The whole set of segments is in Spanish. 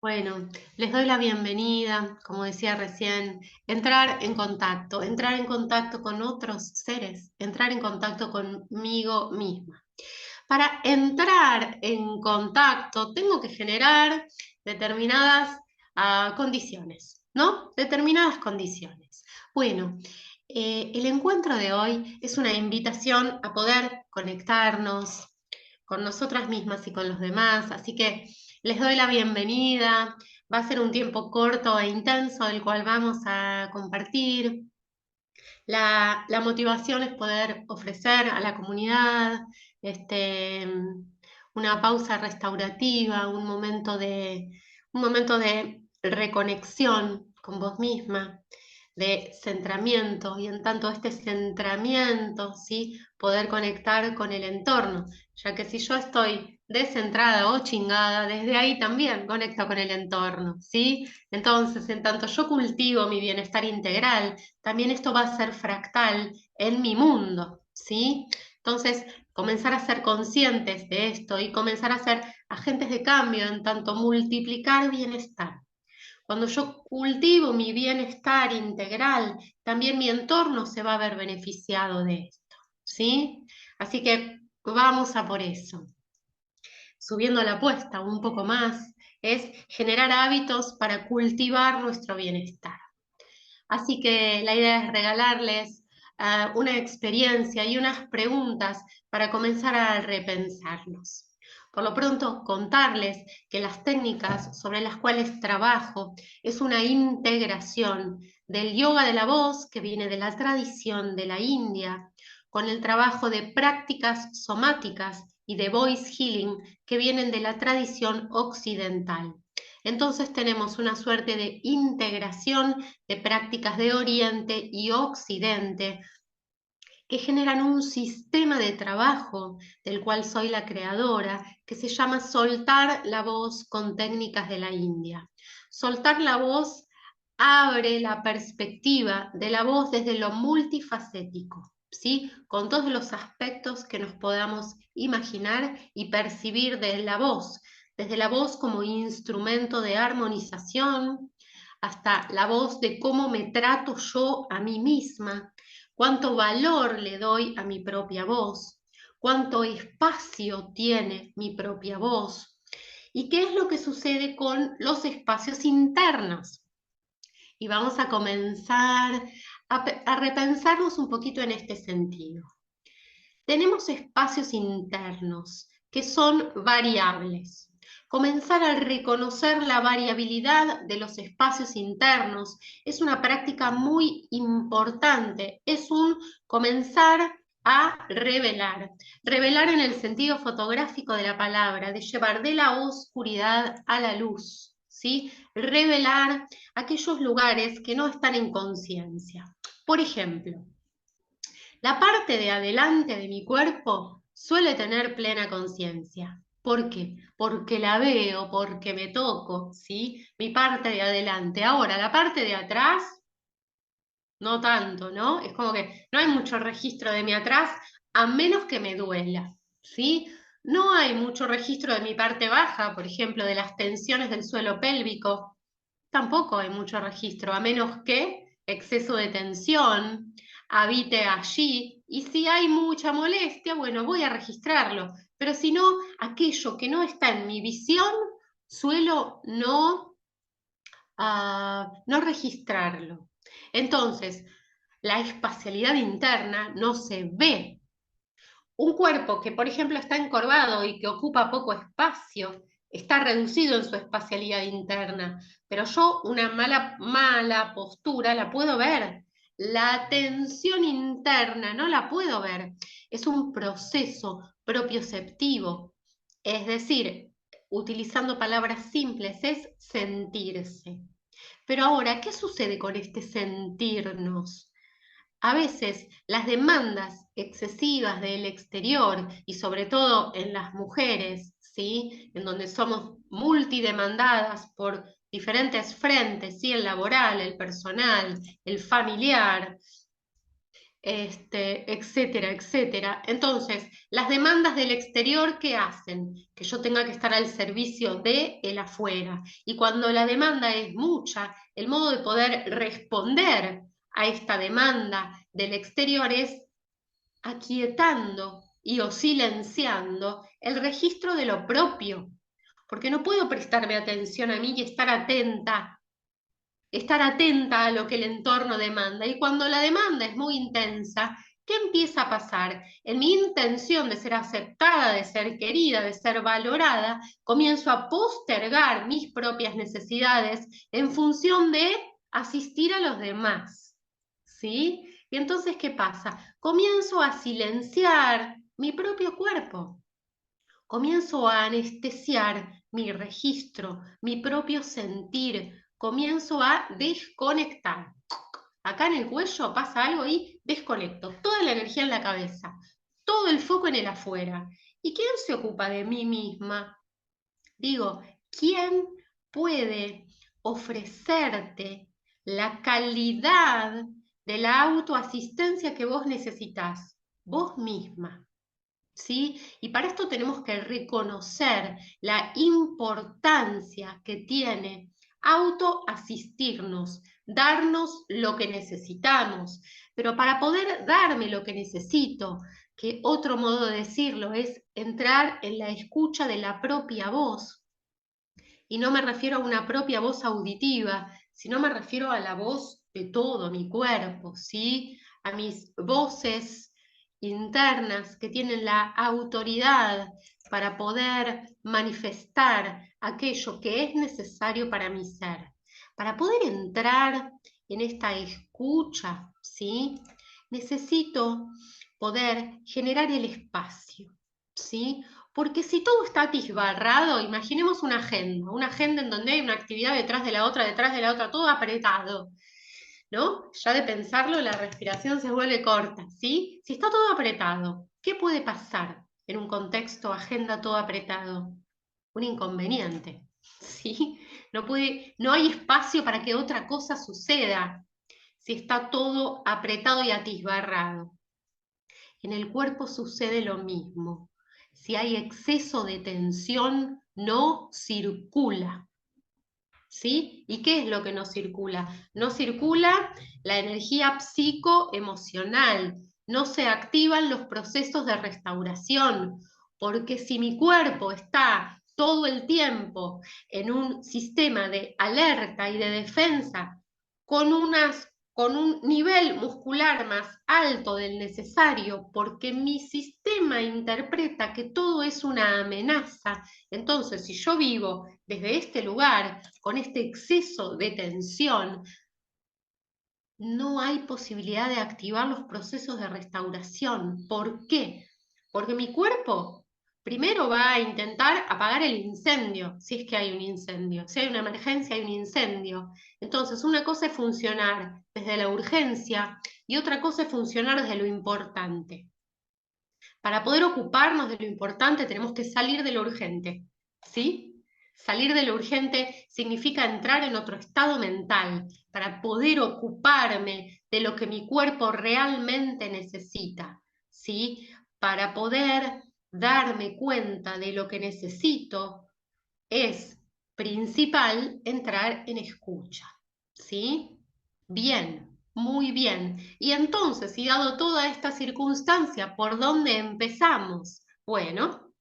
Bueno, les doy la bienvenida, como decía recién, entrar en contacto con otros seres, entrar en contacto conmigo misma. Para entrar en contacto tengo que generar determinadas condiciones, ¿no? Determinadas condiciones. Bueno, el encuentro de hoy es una invitación a poder conectarnos con nosotras mismas y con los demás, así que les doy la bienvenida. Va a ser un tiempo corto e intenso, el cual vamos a compartir. La motivación es poder ofrecer a la comunidad este, una pausa restaurativa, un momento de reconexión con vos misma, de centramiento, y en tanto este centramiento, ¿sí? Poder conectar con el entorno, ya que si yo estoy descentrada o chingada, desde ahí también conecto con el entorno, ¿sí? Entonces, en tanto yo cultivo mi bienestar integral, también esto va a ser fractal en mi mundo, ¿sí? Entonces, comenzar a ser conscientes de esto y comenzar a ser agentes de cambio, en tanto multiplicar bienestar. Cuando yo cultivo mi bienestar integral, también mi entorno se va a ver beneficiado de esto, ¿sí? Así que vamos a por eso. Subiendo la apuesta un poco más, es generar hábitos para cultivar nuestro bienestar. Así que la idea es regalarles una experiencia y unas preguntas para comenzar a repensarnos. Por lo pronto, contarles que las técnicas sobre las cuales trabajo es una integración del yoga de la voz, que viene de la tradición de la India, con el trabajo de prácticas somáticas y de voice healing, que vienen de la tradición occidental. Entonces tenemos una suerte de integración de prácticas de Oriente y Occidente que generan un sistema de trabajo del cual soy la creadora, que se llama soltar la voz con técnicas de la India. Soltar la voz abre la perspectiva de la voz desde lo multifacético, ¿sí? Con todos los aspectos que nos podamos imaginar y percibir de la voz, desde la voz como instrumento de armonización, hasta la voz de cómo me trato yo a mí misma, cuánto valor le doy a mi propia voz, cuánto espacio tiene mi propia voz y qué es lo que sucede con los espacios internos. Y vamos a comenzar a repensarnos un poquito en este sentido. Tenemos espacios internos que son variables. Comenzar a reconocer la variabilidad de los espacios internos es una práctica muy importante, es un comenzar a revelar. Revelar en el sentido fotográfico de la palabra, de llevar de la oscuridad a la luz, ¿sí? Revelar aquellos lugares que no están en conciencia. Por ejemplo, la parte de adelante de mi cuerpo suele tener plena conciencia. ¿Por qué? Porque la veo, porque me toco, ¿sí? Mi parte de adelante. Ahora, la parte de atrás, no tanto, ¿no? Es como que no hay mucho registro de mi atrás, a menos que me duela, ¿sí? No hay mucho registro de mi parte baja, por ejemplo, de las tensiones del suelo pélvico. Tampoco hay mucho registro, a menos que exceso de tensión habite allí. Y si hay mucha molestia, bueno, voy a registrarlo. Pero si no, aquello que no está en mi visión, suelo no registrarlo. Entonces, la espacialidad interna no se ve. Un cuerpo que, por ejemplo, está encorvado y que ocupa poco espacio, está reducido en su espacialidad interna, pero yo una mala postura la puedo ver. La tensión interna no la puedo ver. Es un proceso propioceptivo, es decir, utilizando palabras simples, es sentirse. Pero ahora, ¿qué sucede con este sentirnos? A veces las demandas excesivas del exterior y sobre todo en las mujeres, ¿sí? En donde somos multidemandadas por diferentes frentes, ¿sí? El laboral, el personal, el familiar, etcétera, etcétera. Entonces, las demandas del exterior, ¿qué hacen? Que yo tenga que estar al servicio de el afuera. Y cuando la demanda es mucha, el modo de poder responder a esta demanda del exterior es aquietando y o silenciando el registro de lo propio, porque no puedo prestarme atención a mí y estar atenta a lo que el entorno demanda. Y cuando la demanda es muy intensa, ¿qué empieza a pasar? En mi intención de ser aceptada, de ser querida, de ser valorada, comienzo a postergar mis propias necesidades en función de asistir a los demás, ¿sí? Y entonces, ¿qué pasa? Comienzo a silenciar mi propio cuerpo. Comienzo a anestesiar mi registro, mi propio sentir, comienzo a desconectar. Acá en el cuello pasa algo y desconecto. Toda la energía en la cabeza, todo el foco en el afuera. ¿Y quién se ocupa de mí misma? Digo, ¿quién puede ofrecerte la calidad de la autoasistencia que vos necesitas? Vos misma. ¿Sí? Y para esto tenemos que reconocer la importancia que tiene autoasistirnos, darnos lo que necesitamos. Pero para poder darme lo que necesito, que otro modo de decirlo es entrar en la escucha de la propia voz. Y no me refiero a una propia voz auditiva, sino me refiero a la voz de todo mi cuerpo, ¿sí? A mis voces internas que tienen la autoridad para poder manifestar aquello que es necesario para mi ser. Para poder entrar en esta escucha, ¿sí? Necesito poder generar el espacio, ¿sí? Porque si todo está atibarrado, imaginemos una agenda en donde hay una actividad detrás de la otra, todo apretado, ¿no? Ya de pensarlo, la respiración se vuelve corta, ¿sí? Si está todo apretado, ¿qué puede pasar en un contexto agenda todo apretado? Un inconveniente, ¿sí? No hay espacio para que otra cosa suceda si está todo apretado y atibarrado. En el cuerpo sucede lo mismo. Si hay exceso de tensión, no circula. ¿Sí? ¿Y qué es lo que no circula? No circula la energía psicoemocional, no se activan los procesos de restauración, porque si mi cuerpo está todo el tiempo en un sistema de alerta y de defensa, con un nivel muscular más alto del necesario, porque mi sistema interpreta que todo es una amenaza. Entonces, si yo vivo desde este lugar, con este exceso de tensión, no hay posibilidad de activar los procesos de restauración. ¿Por qué? Porque mi cuerpo primero va a intentar apagar el incendio, si es que hay un incendio. Si hay una emergencia, hay un incendio. Entonces, una cosa es funcionar desde la urgencia y otra cosa es funcionar desde lo importante. Para poder ocuparnos de lo importante tenemos que salir de lo urgente, ¿sí? Salir de lo urgente significa entrar en otro estado mental para poder ocuparme de lo que mi cuerpo realmente necesita, ¿sí? Para poder darme cuenta de lo que necesito es principal entrar en escucha, ¿sí? Bien, muy bien. Y entonces, y dado toda esta circunstancia, ¿por dónde empezamos? Bueno,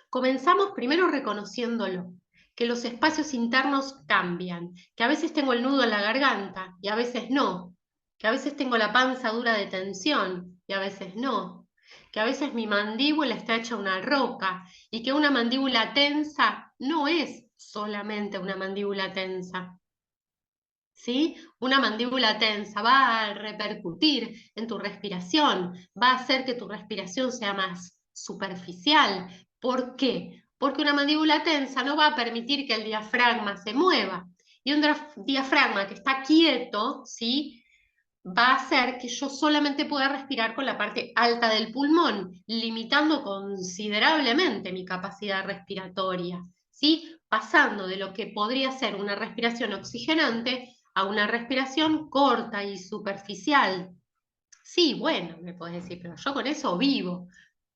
comenzamos primero reconociéndolo, que los espacios internos cambian, que a veces tengo el nudo en la garganta y a veces no, que a veces tengo la panza dura de tensión y a veces no, que a veces mi mandíbula está hecha una roca y que una mandíbula tensa no es solamente una mandíbula tensa. ¿Sí? Una mandíbula tensa va a repercutir en tu respiración, va a hacer que tu respiración sea más superficial. ¿Por qué? Porque una mandíbula tensa no va a permitir que el diafragma se mueva. Y un diafragma que está quieto, ¿sí? Va a hacer que yo solamente pueda respirar con la parte alta del pulmón, limitando considerablemente mi capacidad respiratoria, ¿sí? Pasando de lo que podría ser una respiración oxigenante a una respiración corta y superficial, Sí, bueno, me podés decir, pero yo con eso vivo.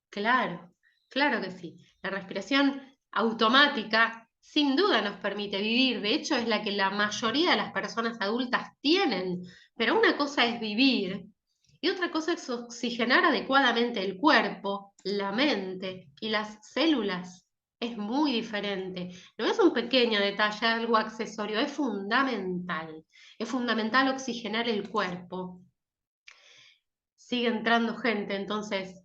Claro, claro que sí. La respiración automática sin duda nos permite vivir. De hecho, es la que la mayoría de las personas adultas tienen. Pero una cosa es vivir y otra cosa es oxigenar adecuadamente el cuerpo, la mente y las células. Es muy diferente. No es un pequeño detalle, algo accesorio, es fundamental. Es fundamental oxigenar el cuerpo. Sigue entrando gente, entonces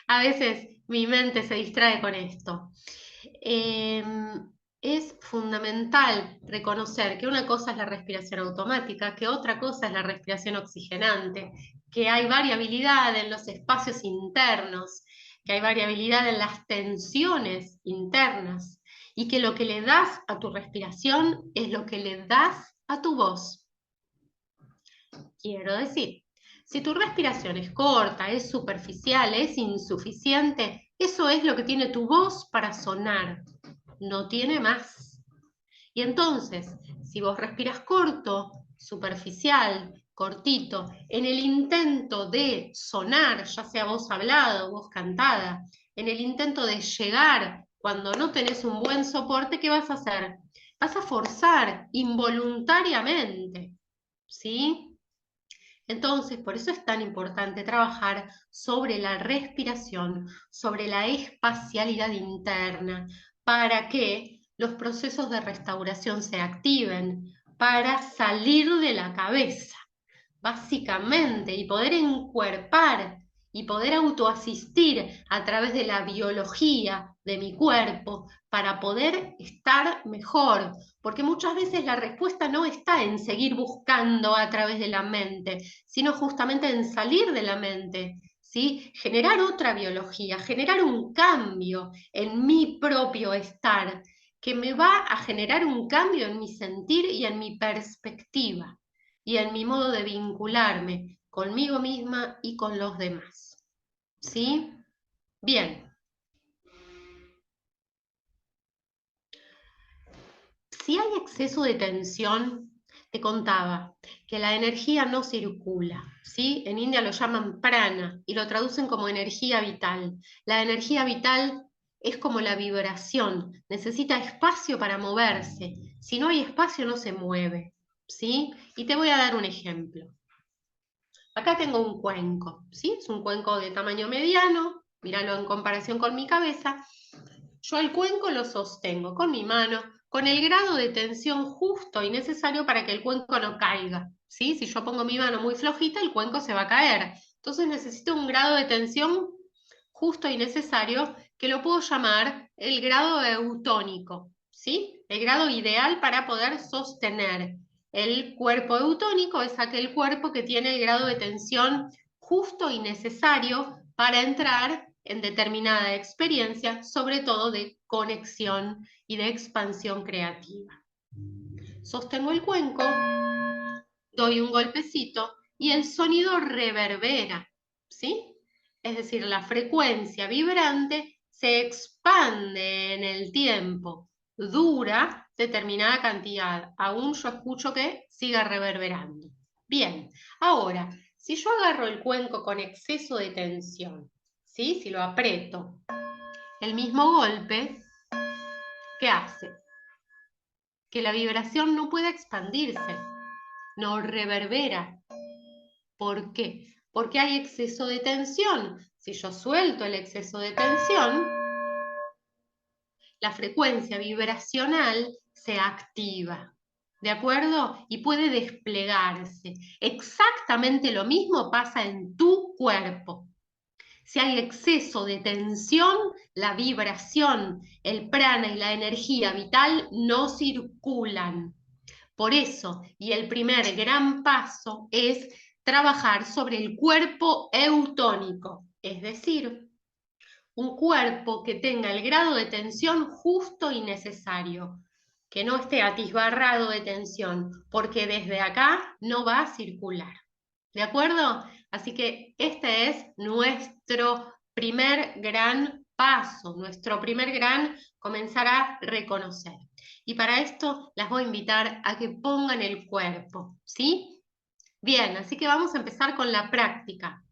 a veces mi mente se distrae con esto. Es fundamental reconocer que una cosa es la respiración automática, que otra cosa es la respiración oxigenante, que hay variabilidad en los espacios internos, que hay variabilidad en las tensiones internas y que lo que le das a tu respiración es lo que le das a tu voz. Quiero decir, si tu respiración es corta, es superficial, es insuficiente, eso es lo que tiene tu voz para sonar, no tiene más. Y entonces, si vos respiras corto, superficial, cortito, en el intento de sonar, ya sea voz hablada o voz cantada, en el intento de llegar cuando no tenés un buen soporte, ¿qué vas a hacer? Vas a forzar involuntariamente, ¿sí? Entonces, por eso es tan importante trabajar sobre la respiración, sobre la espacialidad interna, para que los procesos de restauración se activen, para salir de la cabeza, básicamente, y poder encuerpar y poder autoasistir a través de la biología de mi cuerpo para poder estar mejor, porque muchas veces la respuesta no está en seguir buscando a través de la mente, sino justamente en salir de la mente, ¿sí? Generar otra biología, generar un cambio en mi propio estar, que me va a generar un cambio en mi sentir y en mi perspectiva y en mi modo de vincularme conmigo misma y con los demás. ¿Sí? Bien. Si hay exceso de tensión, te contaba que la energía no circula, ¿sí? En India lo llaman prana y lo traducen como energía vital. La energía vital es como la vibración, necesita espacio para moverse. Si no hay espacio, no se mueve, ¿sí? Y te voy a dar un ejemplo. Acá tengo un cuenco, ¿sí? Es un cuenco de tamaño mediano, míralo en comparación con mi cabeza. Yo el cuenco lo sostengo con mi mano, con el grado de tensión justo y necesario para que el cuenco no caiga, ¿sí? Si yo pongo mi mano muy flojita, el cuenco se va a caer. Entonces necesito un grado de tensión justo y necesario que lo puedo llamar el grado eutónico, ¿sí? El grado ideal para poder sostener. El cuerpo eutónico es aquel cuerpo que tiene el grado de tensión justo y necesario para entrar en determinada experiencia, sobre todo de conexión y de expansión creativa. Sostengo el cuenco, doy un golpecito y el sonido reverbera, ¿sí? Es decir, la frecuencia vibrante se expande en el tiempo, dura determinada cantidad, aún yo escucho que siga reverberando. Bien, ahora, si yo agarro el cuenco con exceso de tensión, ¿sí? Si lo aprieto, el mismo golpe, ¿qué hace? Que la vibración no pueda expandirse, no reverbera. ¿Por qué? Porque hay exceso de tensión. Si yo suelto el exceso de tensión, la frecuencia vibracional se activa, ¿de acuerdo? Y puede desplegarse. Exactamente lo mismo pasa en tu cuerpo. Si hay exceso de tensión, la vibración, el prana y la energía vital no circulan. Por eso, y el primer gran paso es trabajar sobre el cuerpo eutónico, es decir, un cuerpo que tenga el grado de tensión justo y necesario, que no esté atisbarrado de tensión, porque desde acá no va a circular. ¿De acuerdo? Así que este es nuestro primer gran paso, nuestro primer gran comenzar a reconocer. Y para esto las voy a invitar a que pongan el cuerpo, ¿sí? Bien, así que vamos a empezar con la práctica.